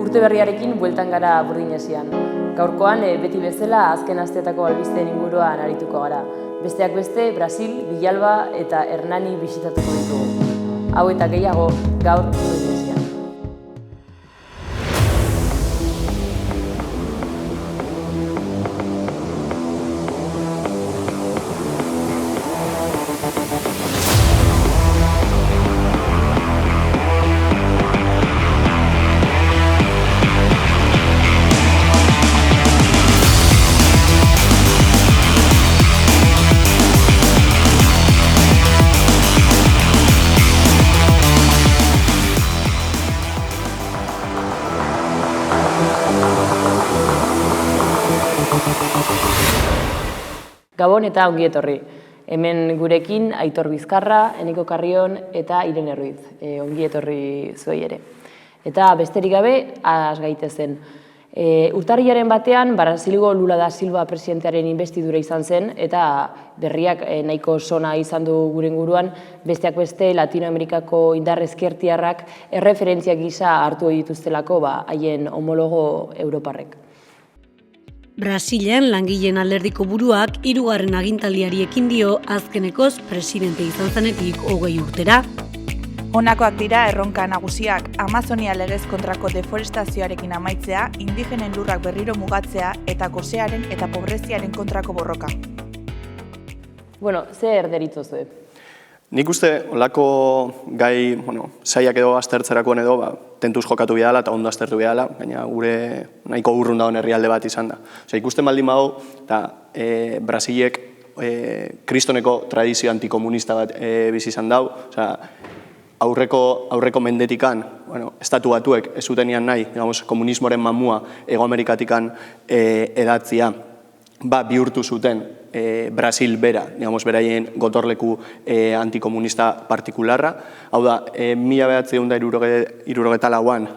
Urte berriarekin bueltan gara Burdinesian. Gaurkoan beti bezala azken asteetako albisteen inguruan arituko gara. Besteak beste, Brasil, Villalba eta Hernani bisitatuko ditugu. Hau eta gehiago gaur Burdinesian. Gabon eta ongi etorri. Hemen gurekin Aitor Bizkarra, Eneko Carrion eta Irene Ruiz. Ongi etorri zuei ere. Eta besterik gabe, has gaitezen. Urtarrilaren batean, Brasilgo Lula da Silva presidentearen inbestidura izan zen, eta berriak nahiko sona izan du gure inguruan, besteak beste Latinoamerikako indar ezkertiarrak erreferentzia gisa hartu dituztelako haien homologo europarrek. Brasilen langileen alderdiko buruak 3. agintaldiari ekin dio azkenekoz presidente izan zenetik 20 urtera. Honakoak dira erronka nagusiak: Amazonia legez kontrako deforestazioarekin amaitzea, indigenen lurrak berriro mugatzea eta gosearen eta pobreziaren kontrako borroka. Zer deritzozu? Nik uste, olako gai, zaiak edo aztertzerakoan edo, tentuz jokatu bidala eta ondo aztertu bidala, baina gure nahiko urrun dagoen herrialde bat izan da. Ikusten baldin badu, eta Brasilek kristoneko tradizio antikomunista bat bizi izan dau, aurreko mendetikan, estatu batuek ez zutenian nahi, komunismoren mamua Hego Amerikatikan edatzia, bihurtu zuten Brasil bera, beraien gotorleku antikomunista partikularra. Hau da, 1974an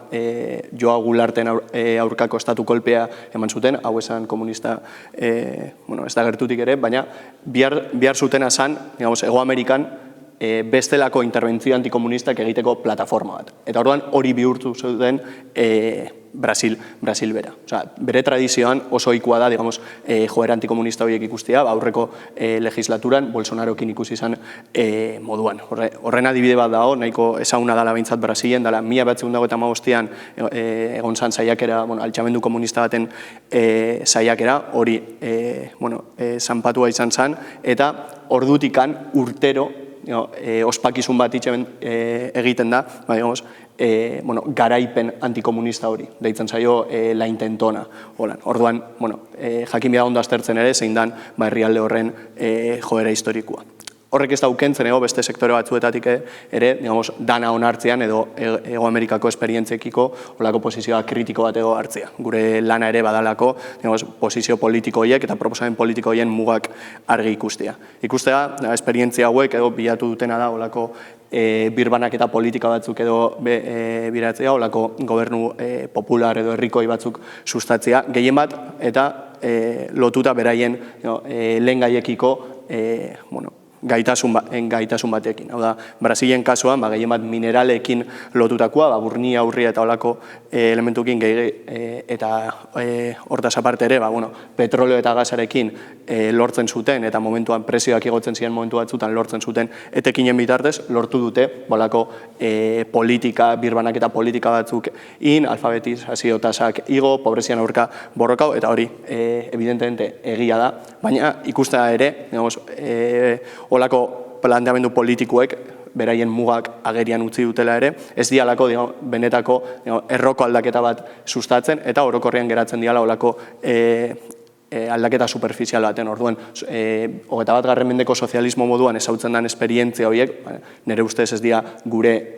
Joa Goularten aurkako estatu kolpea eman zuten, hau esan komunista ez da gertutik ere, baina bihar zutena zan, Hego Amerikan bestelako interbentzio antikomunistak egiteko plataforma bat. Eta orduan hori bihurtu zuten Brasil bera. Bere tradizioan oso ohikoa da, joera antikomunista horiek ikustea, aurreko legislaturan Bolsonarokin ikusi izan moduan. Horren adibide bat dago, nahiko ezaguna dela behintzat Brasilen, dela 1995an egon zan saiakera, altxamendu komunista baten saiakera, hori zanpatua izan zan, eta ordutikan urtero ospakizun bat egiten da, garaipen antikomunista hori, deitzen zaio La Intentona. Orduan, jakin bida ondo aztertzen ere, zein dan herrialde horren joera historikoa. Horrek ez daukentzen beste sektore batzuetatik ere, dana onartzean edo Hego Amerikako esperientziekiko olako posizioa kritiko bat ego hartzea. Gure lana ere badalako posizio politiko horiek eta proposamen politiko horien mugak argi ikustea. Ikustea, esperientzia hauek edo bilatu dutena da olako birbanak eta politika batzuk edo biratzea, olako gobernu popular edo herrikoi batzuk sustatzea, gehien bat eta lotuta beraien lehen gaiekiko gaitasun batekin. Hau da, Brasilen kasuan, gehien bat mineralekin lotutakoa, burnia, urria eta olako elementukin eta hortaz aparte ere, petroleo eta gasarekin lortzen zuten, eta momentuan prezioak igotzen ziren momentu batzutan lortzen zuten, etekinen bitartez, lortu dute, bolako politika, birbanak eta politika batzuk alfabetizazio tasak igo, pobrezian aurka borrokau, eta hori, evidentemente, egia da, baina ikustea ere, olako planteamendu politikoek beraien mugak agerian utzi dutela ere, ez dialako benetako erroko aldaketa bat sustatzen eta orokorrean geratzen diala olako aldaketa superficial baten. Orduan, 21. mendeko sozialismo moduan ezautzen den esperientzia horiek, nire ustez ez dira gure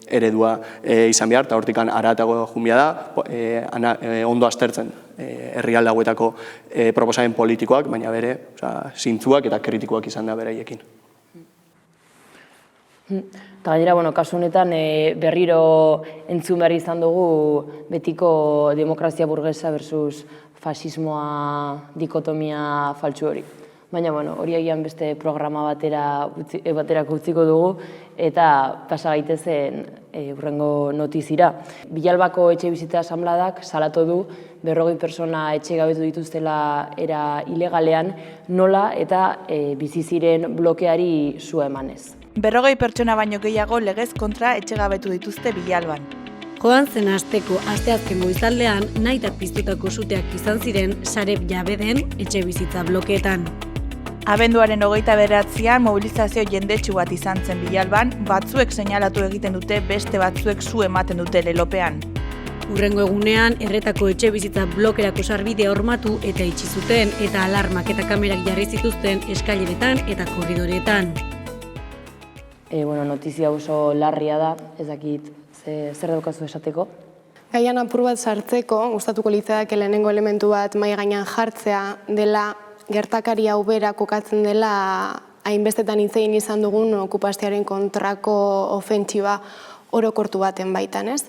eredua izan behar, eta hortikan aratago junbia da, ondo aztertzen herrialde hauetako proposamen politikoak, baina bere zintzuak eta kritikoak izan da beraiekin. Eta gainera, kasu honetan berriro entzun behar izan dugu betiko demokrazia burgesa versus fasismoa dikotomia faltsu hori. baina hori agian beste programa baterako utziko dugu, eta pasa gaitezen hurrengo notizira. Bilalbako etxebizitza asanbladak salatu du 40 pertsona etxegabetu dituztela era ilegalean, nola eta bizi ziren blokeari sua emanez. 40 pertsona baino gehiago legez kontra etxegabetu dituzte Bilalban. Joan zen asteko asteazken goizaldean nahitak piztutako suteak izan ziren Sareb jabeden etxebizitza blokeetan. Abenduaren 29an mobilizazio jendetsu bat izan zen Bilalban, batzuek seinalatu egiten dute, beste batzuek su ematen dute lelopean. Hurrengo egunean, erretako etxebizitza blokerako sarbidea hormatu eta itxi zuten eta alarmak eta kamerak jarri zituzten eskaileretan eta korridoretan. Notizia oso larria da, ez dakit zer daukazu esateko? Gaian apur bat sartzeko, gustatuko litzaidake lehenengo elementu bat mahai gainean jartzea dela gertakari hau bera kokatzen dela hainbestetan hitz egin izan dugun okupazioaren kontrako ofentsiba orokortu baten baitan, ez?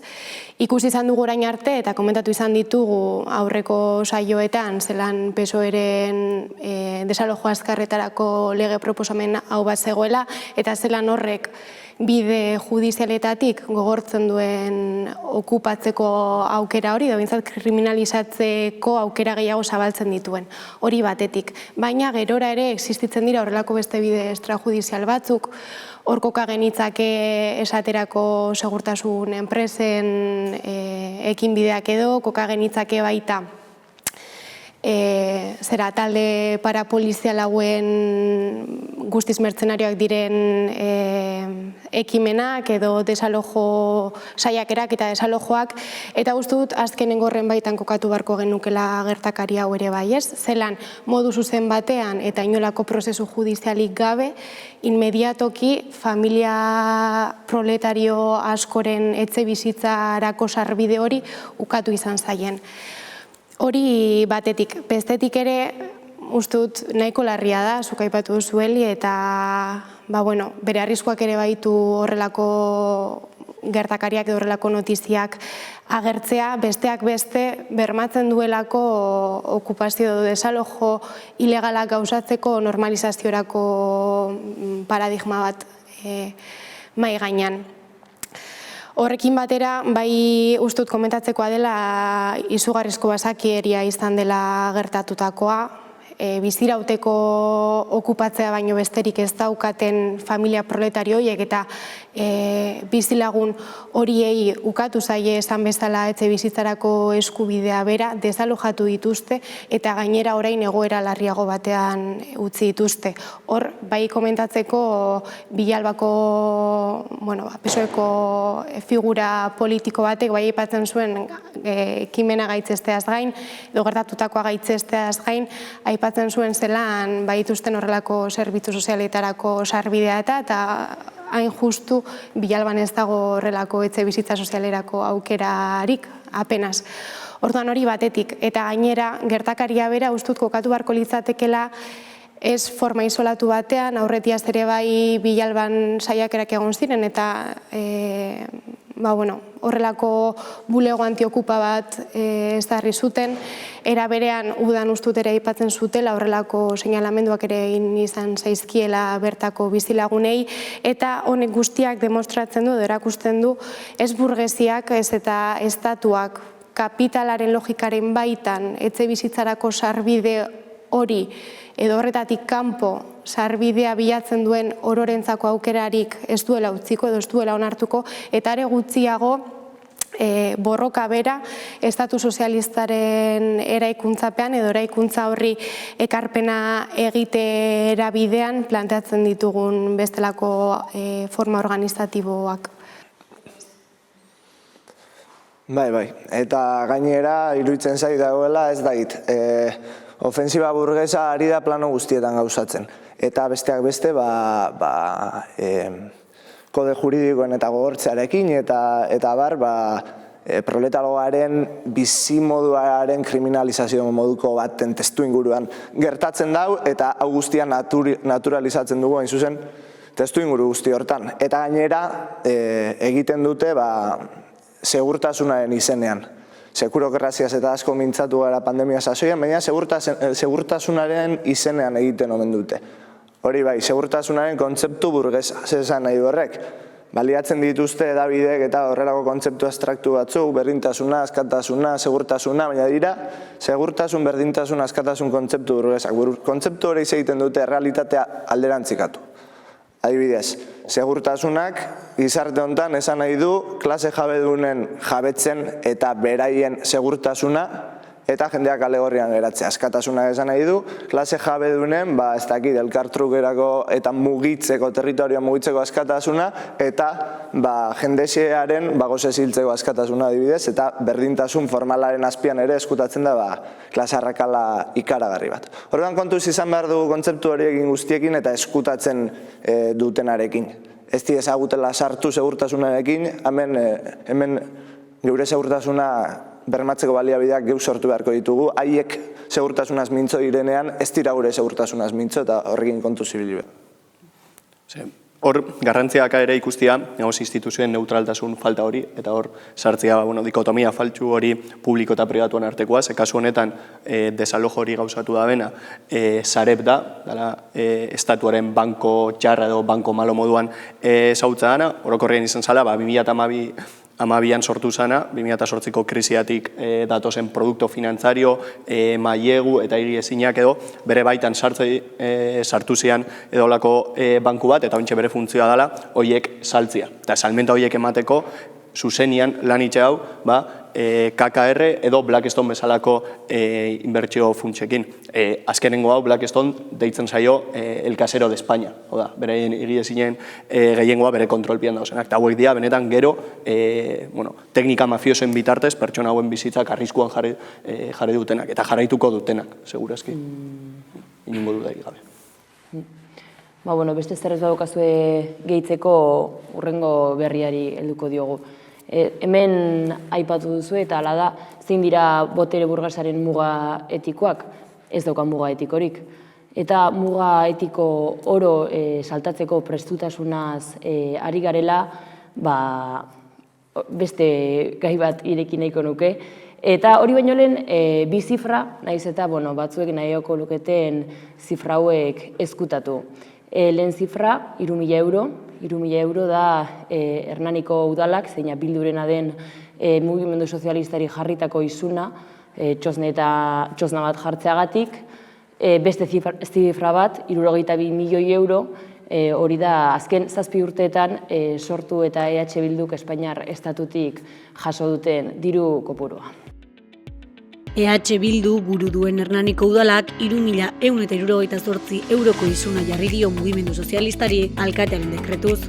Ikusi izan dugu orain arte eta komentatu izan ditugu aurreko saioetan zelan PSOEren desalojo azkarretarako lege proposamen hau bat zegoela eta zelan horrek bide judizialetatik gogortzen duen okupatzeko aukera hori, edo behintzat kriminalizatzeko aukera gehiago zabaltzen dituen. Hori batetik. Baina gerora ere existitzen dira horrelako beste bide extrajudizial batzuk, hor koka genitzake esaterako segurtasun enpresen ekinbideak edo, koka genitzake baita talde parapolizial hauen guztiz mertzenarioak diren ekimenak edo desalojo saiakerak eta desalojoak, eta uste dut azkenengo horren baitan kokatu beharko genukela gertakari hau ere bai, ez? Zelan modu zuzen batean eta inolako prozesu judizialik gabe, inmediatoki familia proletario askoren etxe bizitzarako sarbide hori ukatu izan zaien. Hori batetik, bestetik ere uste dut nahiko larria da, zuk aipatu duzueli, eta bere arriskuak ere baitu horrelako gertakariak edo horrelako notiziak agertzea, besteak beste bermatzen duelako okupazio edo desalojo ilegalak gauzatzeko normalizaziorako paradigma bat mahai gainean. Horrekin batera, bai ustut komentatzekoa dela izugarrizko basakieria izan dela gertatutakoa, bizirauteko okupatzea baino besterik ez daukaten familia proletario horiek eta bizilagun horiei ukatu zaie esan bezala etxe bizitzarako eskubidea bera, desalojatu dituzte eta gainera orain egoera larriago batean utzi dituzte. Hor, bai komentatzeko Bilalbako PSOEko figura politiko batek bai aipatzen zuen ekimena gaitzesteaz gain, edo gertatutakoa gaitzesteaz gain, aipatzen zuen zelan baituzten horrelako zerbitzu sozialetarako sarbidea eta hain justu Bilalban ez dago horrelako etxe bizitza sozialerako aukerarik, apenas. Orduan hori batetik, eta gainera gertakaria bera ustut kokatu beharko litzatekela ez forma isolatu batean, aurretiaz ere bai Bilalban saiakerak egon ziren eta horrelako bulego antiokupa bat ezarri zuten, era berean udan ustut ere aipatzen zutela horrelako seinalamenduak ere egin izan zaizkiela bertako bizilagunei, eta honek guztiak demostratzen du, erakusten du, ez burgesiak ez eta estatuak kapitalaren logikaren baitan etxe bizitzarako sarbide hori edo horretatik kanpo sarbidea bilatzen duen ororentzako aukerarik ez duela utziko edo ez duela onartuko, eta are gutxiago borroka bera estatu sozialistaren eraikuntzapean edo eraikuntza horri ekarpena egitera bidean planteatzen ditugun bestelako forma organizatiboak. Bai, eta gainera iruditzen zait dagoela ez dait. Ofensiba burgesa ari da plano guztietan gauzatzen. Eta besteak beste, kode juridikoen eta gogortzearekin eta proletargoaren bizimoduaren kriminalizazio moduko baten testu inguruan gertatzen dau eta hau guztia naturalizatzen dugu hain zuzen testu inguru guzti hortan. Eta gainera egiten dute segurtasunaren izenean. sekurokraziaz eta asko mintzatu gara pandemia sasoian, baina segurtasunaren izenean egiten omen dute. Hori bai, segurtasunaren kontzeptu burgesa, esan nahi du horrek. Baliatzen dituzte edabidek eta horrelako kontzeptu abstraktu batzuk, berdintasuna, askatasuna, segurtasuna, baina dira, segurtasun, berdintasun, askatasun kontzeptu burgesak. Kontzeptu hori egiten dute realitatea alderantzikatu. Adibidez, segurtasunak gizarte honetan esan nahi du klase jabedunen jabetzen eta beraien segurtasuna eta jendeak alegorrian geratzea. Askatasuna esan nahi du, klase jabedunen, ez dakit, elkartrukerako eta mugitzeko, territorioa mugitzeko askatasuna, eta jendesearen gozez hiltzeko askatasuna adibidez, eta berdintasun formalaren azpian ere eskutatzen da klase arrakala ikaragarri bat. Orduan kontuz izan behar dugu kontzeptu horiekin guztiekin eta eskutatzen dutenarekin. Ez di ezagutela sartu segurtasunarekin, hemen geure segurtasuna bermatzeko baliabideak geu sortu beharko ditugu, haiek segurtasunaz mintzo direnean, ez dira gure segurtasunaz mintzo eta horrekin kontu zibili behar. Hor, garrantziak ere ikustia, instituzioen neutraltasun falta hori, eta hor, sartzea, dikotomia faltsu hori publiko eta pribatuan artekoa, ze kasu honetan, desalojo hori gauzatu da bena, Sareb da, estatuaren banko txarra edo banko malo moduan zautza dana, orokorrean izan zala, 2012an sortu zana, 2008ko krisiatik datozen produkto finantzario, mailegu eta hiri ezinak edo, bere baitan sartu zian edolako banku bat, eta bintxe bere funtzioa dela, horiek saltzia. Eta salmenta horiek emateko, zuzenian lan itxe hau, KKR edo Blackstone bezalako inbertsio funtsekin. Azkenengo hau Blackstone deitzen zaio el casero de España. Oda, bere hiriezinen gehiengoa bere kontrolpian dauzenak. Eta hauek dira, benetan gero, teknika mafiosoen bitartez, pertsona hauen bizitzak arriskuan jarri dutenak, eta jarraituko dutenak, segurazki. Inungo dudarik gabe. Beste zer ez badukazue gehitzeko hurrengo berriari helduko diogu. Hemen aipatu duzu eta hala da, zein dira botere burgasaren muga etikoak, ez daukan muga etikorik. Eta muga etiko oro saltatzeko prestutasunaz ari garela, beste gai bat ireki nahiko nuke. Eta hori baino lehen, bi zifra, nahiz eta batzuek nahioko luketen zifra hauek ezkutatu. Lehen zifra, 3.000 euro. 3.000 euro da Hernaniko udalak, zeina Bildurena den mugimendu sozialistari jarritako izuna, txosna bat jartzeagatik. Beste zifra bat, 62 milioi euro, hori da azken 7 urteetan sortu eta EH Bilduk Espainiar estatutik jaso duten diru kopurua. EH Bildu buru duen Hernaniko udalak 3.178 euroko izuna jarri dio mugimendu sozialistari alkatearen dekretuz.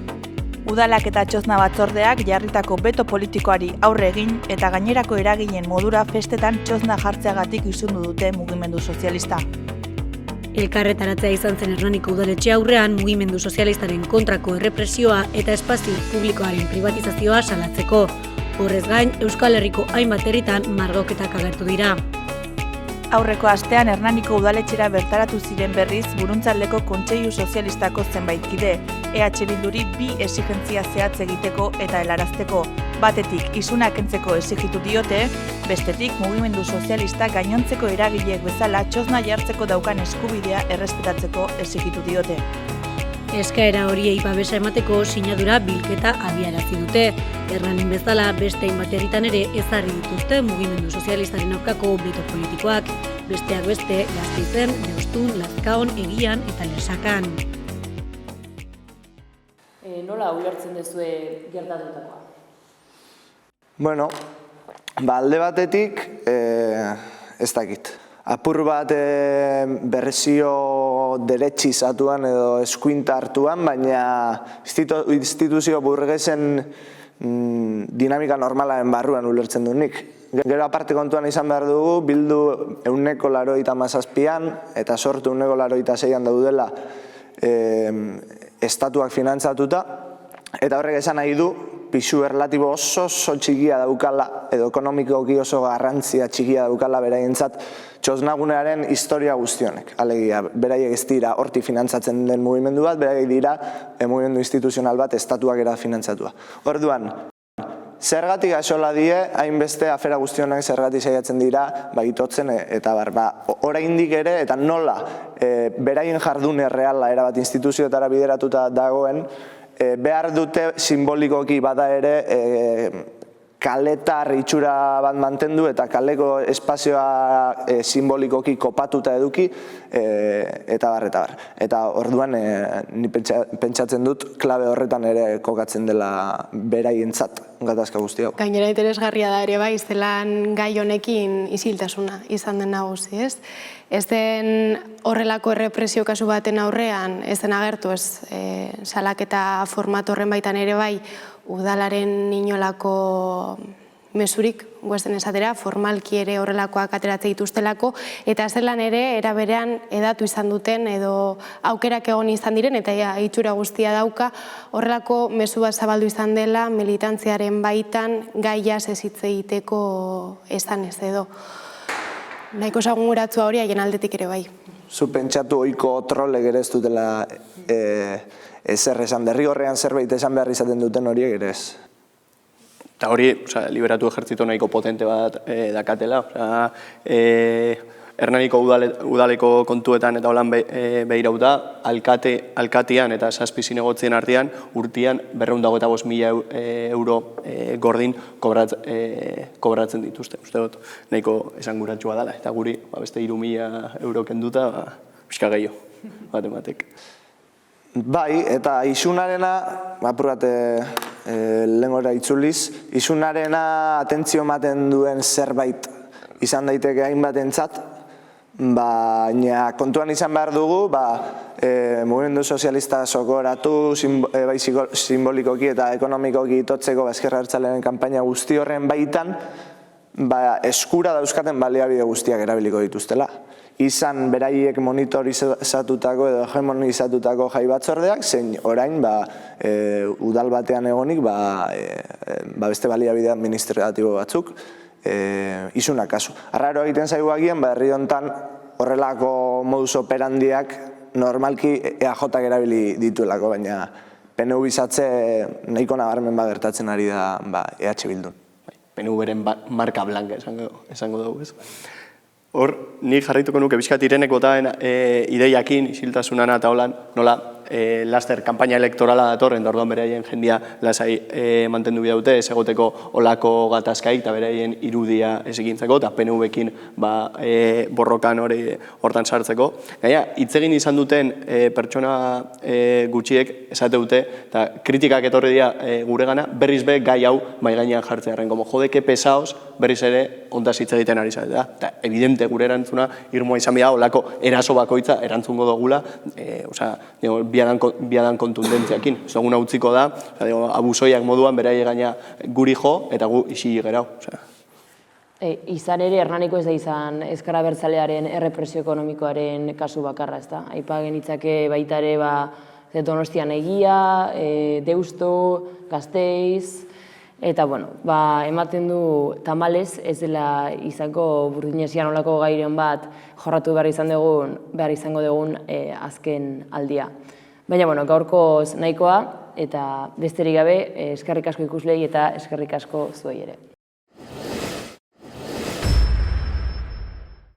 Udalak eta txosna batzordeak jarritako beto politikoari aurre egin eta gainerako eraginen modura festetan txosna jartzeagatik izundu dute mugimendu sozialista. Elkarretaratzea izan zen Hernaniko udaletxe aurrean mugimendu sozialistaren kontrako errepresioa eta espazio publikoaren privatizazioa salatzeko. Horrez gain, Euskal Herriko hainbat herritan margoketak agertu dira. Aurreko astean Hernaniko udaletxera bertaratu ziren berriz Buruntzaldeko Kontseilu Sozialistako zenbait kide, EH Bilduri 2 exigentzia zehatz egiteko eta helarazteko. Batetik, isuna kentzeko exigitu diote, bestetik mugimendu sozialista gainontzeko eragileek bezala txosna jartzeko daukan eskubidea errespetatzeko exigitu diote. Eskaera horiei babesa emateko sinadura bilketa abiarazi dute. Hernanin bezala beste hainbat herritan ere ezarri dituzte mugimendu sozialistaren aurkako beto politikoak, besteak beste Gasteizen, Deustun, Lazkaon, Egian eta Lesakan. Nola ulertzen duzue gertatutakoa? Alde batetik, ez dakit. Apur bat berresio deretxizatuan edo eskuinta hartuan, baina instituzio burgesen dinamika normalaren barruan ulertzen du nik. Gero aparte kontuan izan behar dugu, Bildu 187an eta sortu 186an daudela estatuak finantzatuta, eta horrek esan nahi du, pisu erlatibo oso txikia daukala, edo ekonomikoki oso garrantzia txikia daukala beraientzat txosnagunearen historia guztionek. Alegia, beraiek ez dira horti finantzatzen den mugimendu bat, beraiek dira mugimendu instituzional bat estatuak era finantzatua. Orduan, zergatik axola die, hainbeste afera guztionak zergatik saiatzen dira, itotzen eta oraindik ere, eta nola beraien jardune reala erabat instituzioetara bideratuta dagoen, behar dute simbolikoki bada ere kaletar itxura bat mantendu eta kaleko espazioa simbolikoki kopatuta eduki eta bar. Eta orduan ni pentsatzen dut klabe horretan ere kokatzen dela beraientzat gatazka guzti hau. Gainera interesgarria da ere bai, zelan gai honekin isiltasuna izan den nagusi, ez? Ez den horrelako errepresio kasu baten aurrean, ez den agertu, ez salaketa formato horren baitan ere bai, udalaren inolako mesurik, guazten esatera, formalki ere horrelakoak ateratze dituztelako, eta zelan ere, eraberean edatu izan duten, edo aukerak egon izan diren, eta itxura guztia dauka, horrelako mesu bat zabaldu izan dela, militantziaren baitan, gaiaz ez hitz egiteko esan ez edo. Nahiko sagunguratzua hori haien aldetik ere bai. Zu pentsatu ohiko trolek ere ez dutela ezer esan, derrigorrean zerbait esan behar izaten duten horiek ere ez. Eta hori, liberatu ejertzito nahiko potente bat dakatela. Hernaniko udaleko kontuetan eta holan behirauta, alkatean eta 7 zinegotzien artean urtean 225.000 euro gordin kobratzen dituzte. Uste dut, nahiko esanguratsua dela. Eta guri, beste 3.000 euro kenduta, pixka gehiago, batematek. Bai, eta isunarena, apurate lehengora itzuliz, isunarena atentzio ematen duen zerbait izan daiteke hainbatentzat, baina kontuan izan behar dugu, mugimendu sozialista sokoratu, simbolikoki eta ekonomikoki itotzeko Ezker Abertzalearen kanpaina guzti horren baitan, eskura dauzkaten baliabide guztiak erabiliko dituztela. Izan beraiek monitorizatutako edo hegemonizatutako jai batzordeak, zein orain udal batean egonik beste baliabide administratibo batzuk isunak kasu. Arraro egiten zaigu agian, herri honetan horrelako modus operandiak normalki EAJak erabili dituelako, baina PNV bizatze nahiko nabarmen gertatzen ari da EH Bildun. PNV-ren marka blanca esango dugu, ez? Hor, nik jarraituko nuke bizkat Irenek botaen ideiakin, isiltasunana eta holan, nola, laster kanpaina elektorala datorren, da orduan beraien jendia lasai mantendu bidaute, ez egoteko olako gatazkaik, eta beraien irudia ez egintzeko, eta PNV-ekin borrokan hortan sartzeko. Gaina, hitzegin izan duten pertsona gutxiek esate dute, eta kritikak etorri dira guregana, berriz be gai hau mai gainean jartzearen, como jodeke pesaos, berriz ere ondaz hitz egiten ari zatea. Eta evidente gure erantzuna irmoa izan bida, olako eraso bakoitza erantzungo dugula, biadan kontundentziakin. Zoguna utziko da, abusoiak moduan beraie gaina guri jo eta gu isili gerau. Izan ere, Hernaniko ez da izan Ezker Abertzalearen errepresio ekonomikoaren kasu bakarra, ez da. Aipa genitzake baita ere Donostian Egia, Deusto, Gasteiz, eta, ematen du tamalez ez dela izango burdinesian olako gairen bat jorratu behar izango dugun azken aldia. Baina, gaurkoz nahikoa eta besterik gabe eskerrik asko ikuslei eta eskerrik asko zuei ere.